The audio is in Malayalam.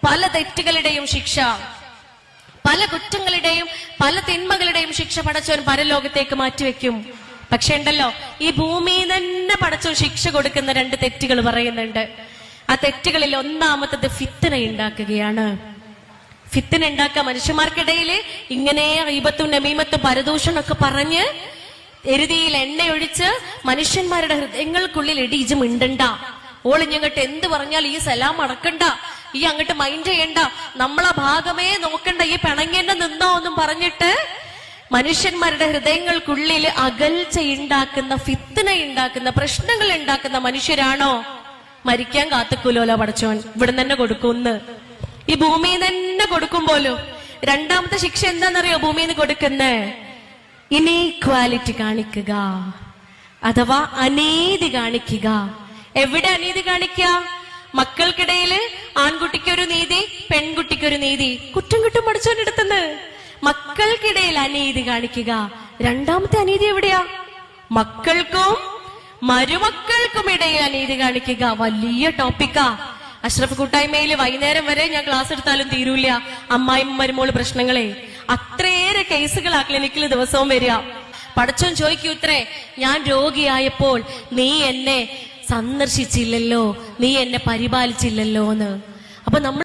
പല തെറ്റുകളുടെയും ശിക്ഷ, പല കുറ്റങ്ങളുടെയും പല തിന്മകളുടെയും ശിക്ഷ പടച്ചവൻ പരലോകത്തേക്ക് മാറ്റിവെക്കും. പക്ഷെ ഉണ്ടല്ലോ, ഈ ഭൂമിയിൽ തന്നെ പടച്ചവൻ ശിക്ഷ കൊടുക്കുന്ന 2 തെറ്റുകൾ പറയുന്നുണ്ട്. ആ തെറ്റുകളിൽ ഒന്നാമത്തത് ഫിത്ന ഉണ്ടാക്കുകയാണ്. ഫിത്ന ഉണ്ടാക്കുക, മനുഷ്യന്മാർക്കിടയിൽ ഇങ്ങനെ ഗീബത്തും നമീമത്തും പരദൂഷണമൊക്കെ പറഞ്ഞ് എരുതിയിൽ എണ്ണയൊഴിച്ച് മനുഷ്യന്മാരുടെ ഹൃദയങ്ങൾക്കുള്ളിൽ ഇടിയിച്ച് മിണ്ടണ്ട, ഓളിഞ്ഞങ്ങോട്ട് എന്ത് പറഞ്ഞാൽ ഈ സലാം അടക്കണ്ട, ഈ അങ്ങോട്ട് മൈൻഡ് ചെയ്യണ്ട, നമ്മളെ ഭാഗമേ നോക്കണ്ട, ഈ പിണങ്ങേണ്ട നിന്നോ എന്നും പറഞ്ഞിട്ട് മനുഷ്യന്മാരുടെ ഹൃദയങ്ങൾക്കുള്ളിൽ അകൽച്ചയുണ്ടാക്കുന്ന, ഫിത്ന ഉണ്ടാക്കുന്ന, പ്രശ്നങ്ങൾ ഉണ്ടാക്കുന്ന മനുഷ്യരാണോ മരിക്കാൻ കാത്തുക്കൂലോലോ പടച്ചോൻ, ഇവിടെ തന്നെ കൊടുക്കുന്ന്. ഈ ഭൂമിയിൽ തന്നെ കൊടുക്കുമ്പോലോ. രണ്ടാമത്തെ ശിക്ഷ എന്താണെന്നറിയോ ഭൂമിയിൽ നിന്ന് കൊടുക്കുന്നേ? ഇനീക്വാലിറ്റി കാണിക്കുക, അഥവാ അനീതി കാണിക്കുക. എവിടെ അനീതി കാണിക്കുക? മക്കൾക്കിടയില് ആൺകുട്ടിക്കൊരു നീതി, പെൺകുട്ടിക്കൊരു നീതി. കുറ്റം കിട്ടും പഠിച്ചോണ്ടെടുത്തുന്ന്. മക്കൾക്കിടയിൽ അനീതി കാണിക്കുക. രണ്ടാമത്തെ അനീതി എവിടെയാ? മക്കൾക്കും മരുമക്കൾക്കും ഇടയിൽ അനീതി കാണിക്കുക. വലിയ ടോപ്പിക്കാ. അഷ്റഫ് കൂട്ടായ്മയിൽ വൈകുന്നേരം വരെ ഞാൻ ക്ലാസ് എടുത്താലും തീരൂല അമ്മായിയും മരുമോള് പ്രശ്നങ്ങളെ. അത്രയേറെ കേസുകളാ ക്ലിനിക്കിൽ ദിവസവും വരിക. പടച്ചോൻ ചോദിക്കൂത്രേ, ഞാൻ രോഗിയായപ്പോൾ നീ എന്നെ സന്ദർശിച്ചില്ലല്ലോ, നീ എന്നെ പരിപാലിച്ചില്ലല്ലോ എന്ന്. അപ്പൊ നമ്മൾ